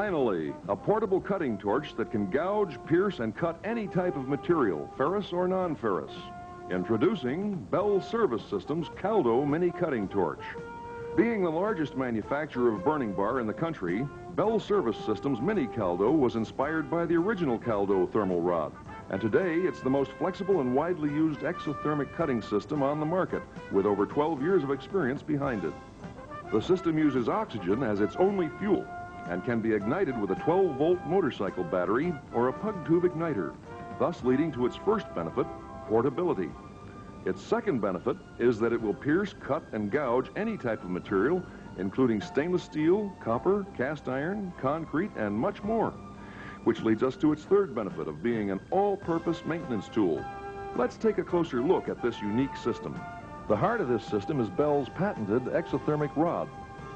Finally, a portable cutting torch that can gouge, pierce, and cut any type of material, ferrous or non-ferrous. Introducing Bell Service Systems Caldo Mini Cutting Torch. Being the largest manufacturer of burning bar in the country, Bell Service Systems Mini Caldo was inspired by the original Caldo thermal rod. And today, it's the most flexible and widely used exothermic cutting system on the market, with over 12 years of experience behind it. The system uses oxygen as its only fuel and can be ignited with a 12-volt motorcycle battery or a pug tube igniter, thus leading to its first benefit, portability. Its second benefit is that it will pierce, cut, and gouge any type of material, including stainless steel, copper, cast iron, concrete, and much more, which leads us to its third benefit of being an all-purpose maintenance tool. Let's take a closer look at this unique system. The heart of this system is Bell's patented exothermic rod.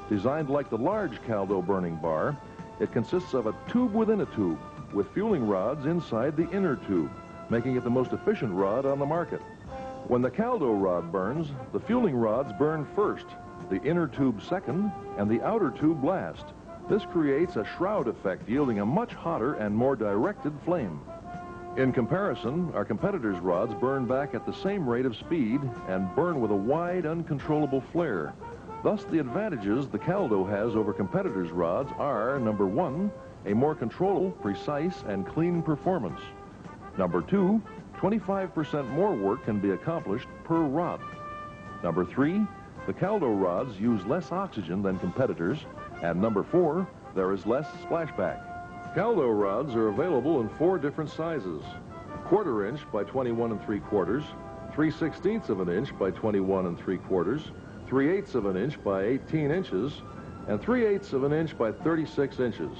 Designed like the large Caldo burning bar, it consists of a tube within a tube, with fueling rods inside the inner tube, making it the most efficient rod on the market. When the Caldo rod burns, the fueling rods burn first, the inner tube second, and the outer tube last. This creates a shroud effect, yielding a much hotter and more directed flame. In comparison, our competitors' rods burn back at the same rate of speed and burn with a wide, uncontrollable flare. Thus, the advantages the Caldo has over competitors' rods are, number one, a more controllable, precise, and clean performance. Number two, 25% more work can be accomplished per rod. Number three, the Caldo rods use less oxygen than competitors. And number four, there is less splashback. Caldo rods are available in 4 different sizes: 1/4 inch by 21 3/4, 3/16 of an inch by 21 3/4, 3/8 of an inch by 18 inches, and 3/8 of an inch by 36 inches.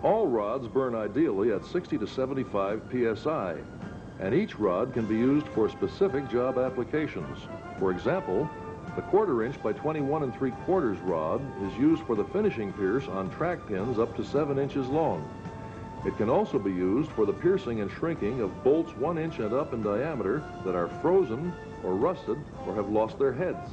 All rods burn ideally at 60 to 75 psi, and each rod can be used for specific job applications. For example, the 1/4 inch by 21 3/4 rod is used for the finishing pierce on track pins up to 7 inches long. It can also be used for the piercing and shrinking of bolts 1 inch and up in diameter that are frozen or rusted or have lost their heads.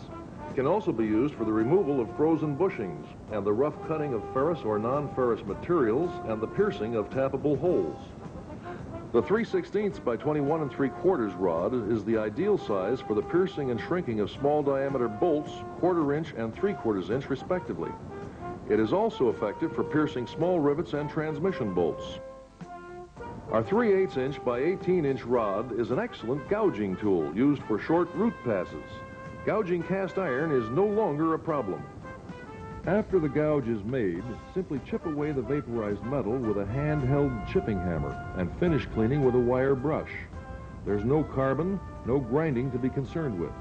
It can also be used for the removal of frozen bushings and the rough cutting of ferrous or non-ferrous materials and the piercing of tappable holes. The 3/16 by 21 3/4 rod is the ideal size for the piercing and shrinking of small diameter bolts, 1/4 inch and 3/4 inch respectively. It is also effective for piercing small rivets and transmission bolts. Our 3/8 inch by 18 inch rod is an excellent gouging tool used for short route passes. Gouging cast iron is no longer a problem. After the gouge is made, simply chip away the vaporized metal with a handheld chipping hammer and finish cleaning with a wire brush. There's no carbon, no grinding to be concerned with.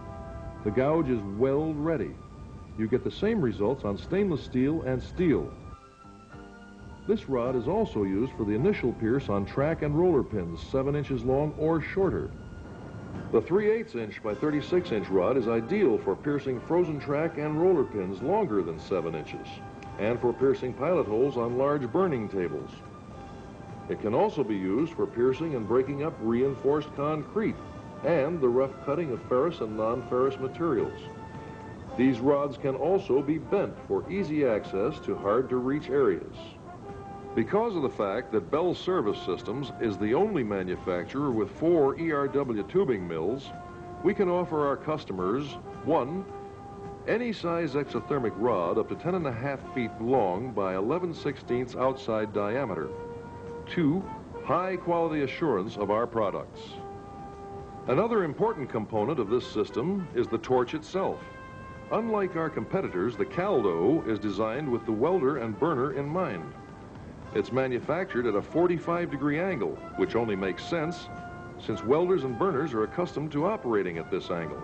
The gouge is weld ready. You get the same results on stainless steel and steel. This rod is also used for the initial pierce on track and roller pins 7 inches long or shorter. The 3/8 inch by 36 inch rod is ideal for piercing frozen track and roller pins longer than 7 inches, and for piercing pilot holes on large burning tables. It can also be used for piercing and breaking up reinforced concrete and the rough cutting of ferrous and non-ferrous materials. These rods can also be bent for easy access to hard-to-reach areas. Because of the fact that Bell Service Systems is the only manufacturer with 4 ERW tubing mills, we can offer our customers: 1, any size exothermic rod up to 10.5 feet long by 11/16 outside diameter. 2, high quality assurance of our products. Another important component of this system is the torch itself. Unlike our competitors, the Caldo is designed with the welder and burner in mind. It's manufactured at a 45-degree angle, which only makes sense since welders and burners are accustomed to operating at this angle.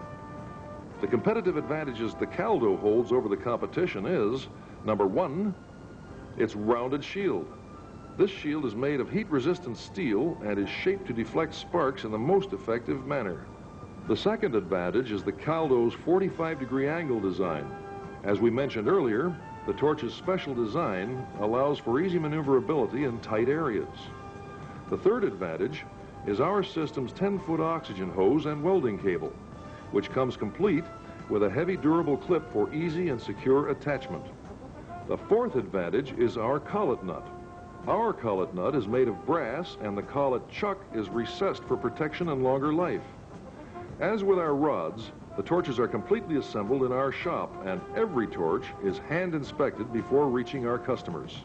The competitive advantages the Caldo holds over the competition is, number one, its rounded shield. This shield is made of heat-resistant steel and is shaped to deflect sparks in the most effective manner. The second advantage is the Caldo's 45-degree angle design. As we mentioned earlier, the torch's special design allows for easy maneuverability in tight areas. The third advantage is our system's 10-foot oxygen hose and welding cable, which comes complete with a heavy durable clip for easy and secure attachment. The fourth advantage is our collet nut. Our collet nut is made of brass, and the collet chuck is recessed for protection and longer life. As with our rods, the torches are completely assembled in our shop, and every torch is hand inspected before reaching our customers.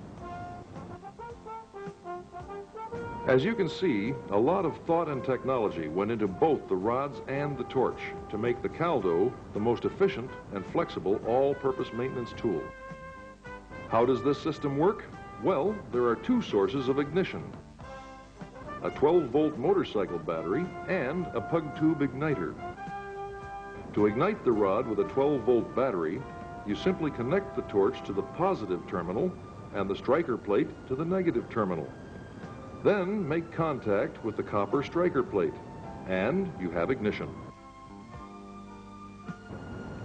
As you can see, a lot of thought and technology went into both the rods and the torch to make the Caldo the most efficient and flexible all-purpose maintenance tool. How does this system work? Well, there are two sources of ignition: a 12-volt motorcycle battery and a pug tube igniter. To ignite the rod with a 12-volt battery, you simply connect the torch to the positive terminal and the striker plate to the negative terminal. Then make contact with the copper striker plate, and you have ignition.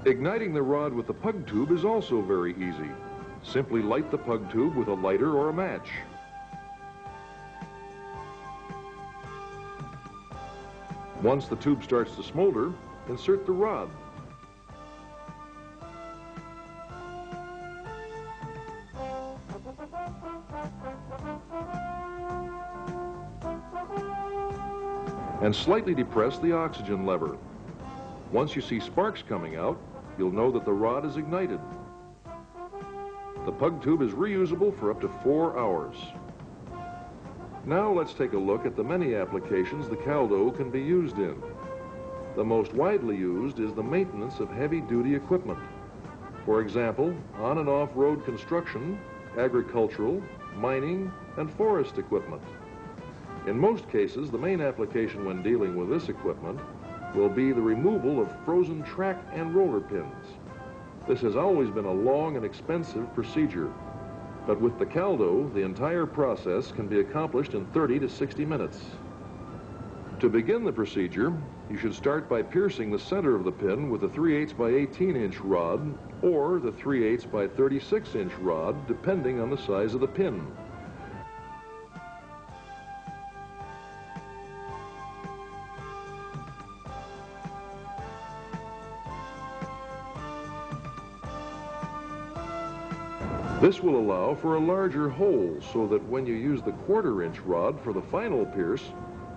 Igniting the rod with the pug tube is also very easy. Simply light the pug tube with a lighter or a match. Once the tube starts to smolder, insert the rod. And slightly depress the oxygen lever. Once you see sparks coming out, you'll know that the rod is ignited. The pug tube is reusable for up to 4 hours. Now let's take a look at the many applications the Caldo can be used in. The most widely used is the maintenance of heavy-duty equipment. For example, on and off-road construction, agricultural, mining, and forest equipment. In most cases, the main application when dealing with this equipment will be the removal of frozen track and roller pins. This has always been a long and expensive procedure, but with the Caldo, the entire process can be accomplished in 30 to 60 minutes. To begin the procedure, you should start by piercing the center of the pin with a 3/8 by 18-inch rod or the 3/8 by 36-inch rod, depending on the size of the pin. This will allow for a larger hole so that when you use the 1/4-inch rod for the final pierce,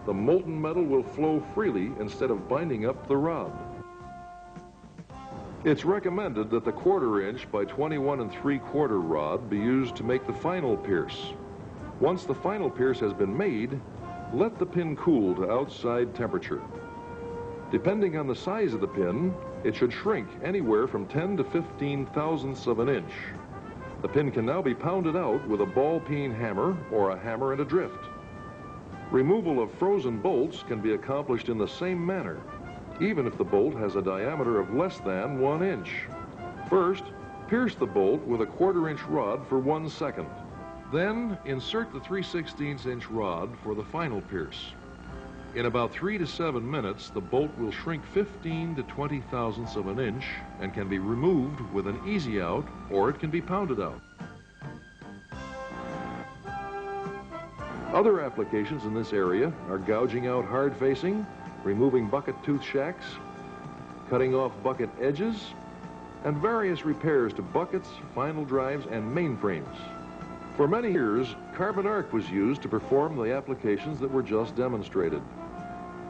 the molten metal will flow freely instead of binding up the rod. It's recommended that the 1/4-inch by 21 3/4 rod be used to make the final pierce. Once the final pierce has been made, let the pin cool to outside temperature. Depending on the size of the pin, it should shrink anywhere from 10 to 15 thousandths of an inch. The pin can now be pounded out with a ball-peen hammer or a hammer and a drift. Removal of frozen bolts can be accomplished in the same manner, even if the bolt has a diameter of less than 1 inch. First, pierce the bolt with a 1/4-inch rod for 1 second. Then, insert the 3/16-inch rod for the final pierce. In about 3 to 7 minutes, the bolt will shrink 15 to 20 thousandths of an inch and can be removed with an easy out, or it can be pounded out. Other applications in this area are gouging out hard facing, removing bucket tooth shacks, cutting off bucket edges, and various repairs to buckets, final drives, and mainframes. For many years, carbon arc was used to perform the applications that were just demonstrated.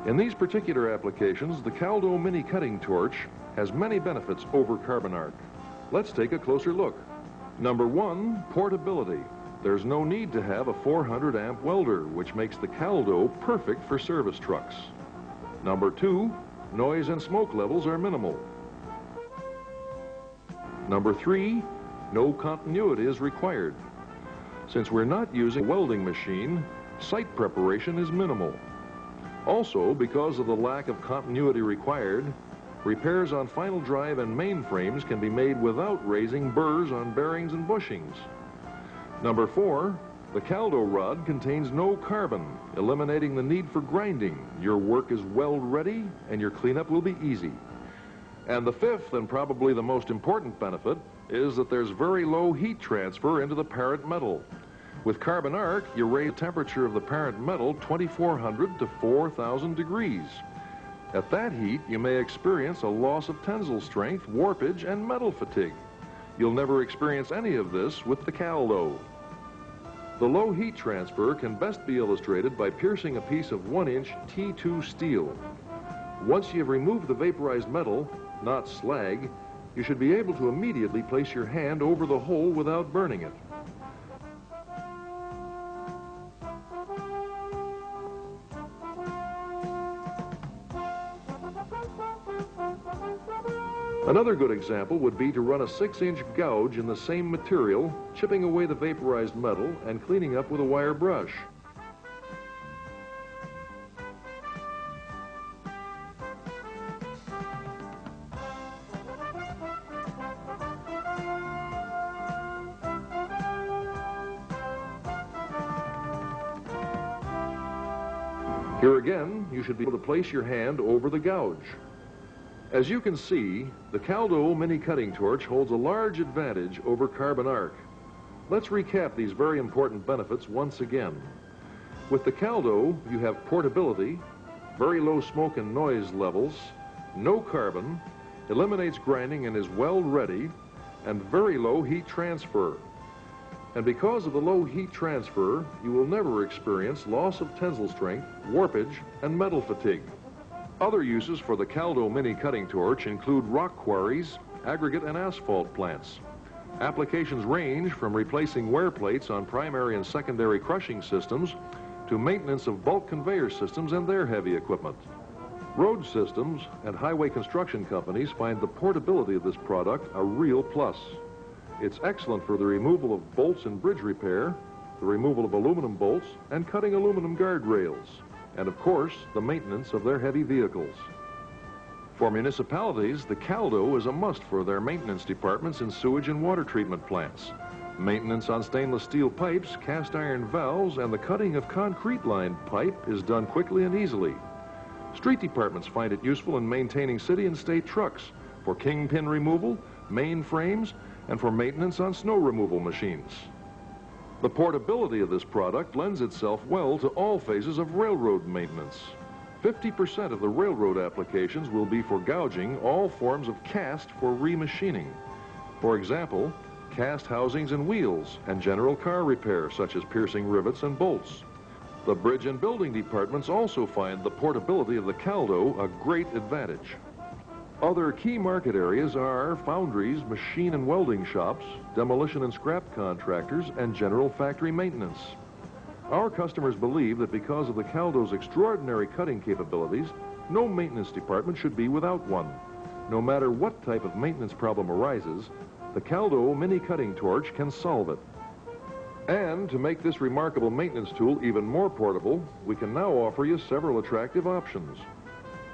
In these particular applications, the Caldo mini cutting torch has many benefits over carbon arc. Let's take a closer look. Number 1, portability. There's no need to have a 400 amp welder, which makes the Caldo perfect for service trucks. Number 2, noise and smoke levels are minimal. Number 3, no continuity is required. Since we're not using a welding machine, site preparation is minimal. Also, because of the lack of continuity required, repairs on final drive and mainframes can be made without raising burrs on bearings and bushings. Number 4, the Caldo rod contains no carbon, eliminating the need for grinding. Your work is weld ready and your cleanup will be easy. And the 5th, and probably the most important benefit, is that there's very low heat transfer into the parent metal. With carbon arc, you raise the temperature of the parent metal 2,400 to 4,000 degrees. At that heat, you may experience a loss of tensile strength, warpage, and metal fatigue. You'll never experience any of this with the Caldo. The low heat transfer can best be illustrated by piercing a piece of 1-inch T2 steel. Once you have removed the vaporized metal, not slag, you should be able to immediately place your hand over the hole without burning it. Another good example would be to run a 6-inch gouge in the same material, chipping away the vaporized metal and cleaning up with a wire brush. Here again, you should be able to place your hand over the gouge. As you can see, the Caldo mini cutting torch holds a large advantage over carbon arc. Let's recap these very important benefits once again. With the Caldo, you have portability, very low smoke and noise levels, no carbon, eliminates grinding and is well ready, and very low heat transfer. And because of the low heat transfer, you will never experience loss of tensile strength, warpage, and metal fatigue. Other uses for the Caldo mini cutting torch include rock quarries, aggregate and asphalt plants. Applications range from replacing wear plates on primary and secondary crushing systems to maintenance of bulk conveyor systems and their heavy equipment. Road systems and highway construction companies find the portability of this product a real plus. It's excellent for the removal of bolts and bridge repair, the removal of aluminum bolts, and cutting aluminum guardrails, and of course, the maintenance of their heavy vehicles. For municipalities, the Caldo is a must for their maintenance departments in sewage and water treatment plants. Maintenance on stainless steel pipes, cast iron valves, and the cutting of concrete-lined pipe is done quickly and easily. Street departments find it useful in maintaining city and state trucks, for kingpin removal, main frames, and for maintenance on snow removal machines. The portability of this product lends itself well to all phases of railroad maintenance. 50% of the railroad applications will be for gouging all forms of cast for remachining. For example, cast housings and wheels and general car repair such as piercing rivets and bolts. The bridge and building departments also find the portability of the Caldo a great advantage. Other key market areas are foundries, machine and welding shops, demolition and scrap contractors, and general factory maintenance. Our customers believe that because of the Caldo's extraordinary cutting capabilities, no maintenance department should be without one. No matter what type of maintenance problem arises, the Caldo mini cutting torch can solve it. And to make this remarkable maintenance tool even more portable, we can now offer you several attractive options.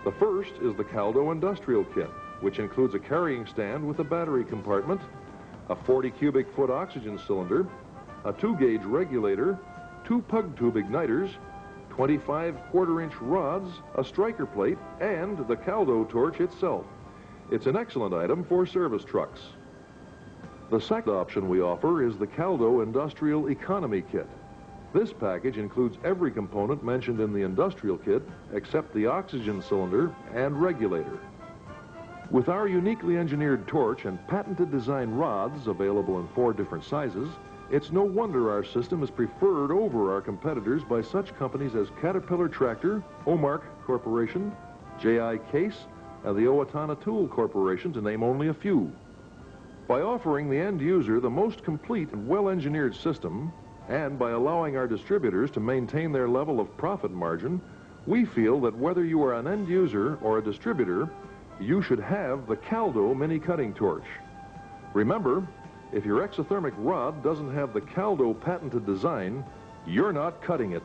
The first is the Caldo Industrial Kit, which includes a carrying stand with a battery compartment, a 40 cubic foot oxygen cylinder, a 2-gauge regulator, 2 pug tube igniters, 25 quarter-inch rods, a striker plate, and the Caldo torch itself. It's an excellent item for service trucks. The second option we offer is the Caldo Industrial Economy Kit. This package includes every component mentioned in the industrial kit except the oxygen cylinder and regulator. With our uniquely engineered torch and patented design rods available in 4 different sizes, it's no wonder our system is preferred over our competitors by such companies as Caterpillar Tractor, Omark Corporation, J.I. Case, and the Owatonna Tool Corporation, to name only a few. By offering the end user the most complete and well-engineered system, and by allowing our distributors to maintain their level of profit margin, we feel that whether you are an end user or a distributor, you should have the Caldo mini cutting torch. Remember, if your exothermic rod doesn't have the Caldo patented design, you're not cutting it.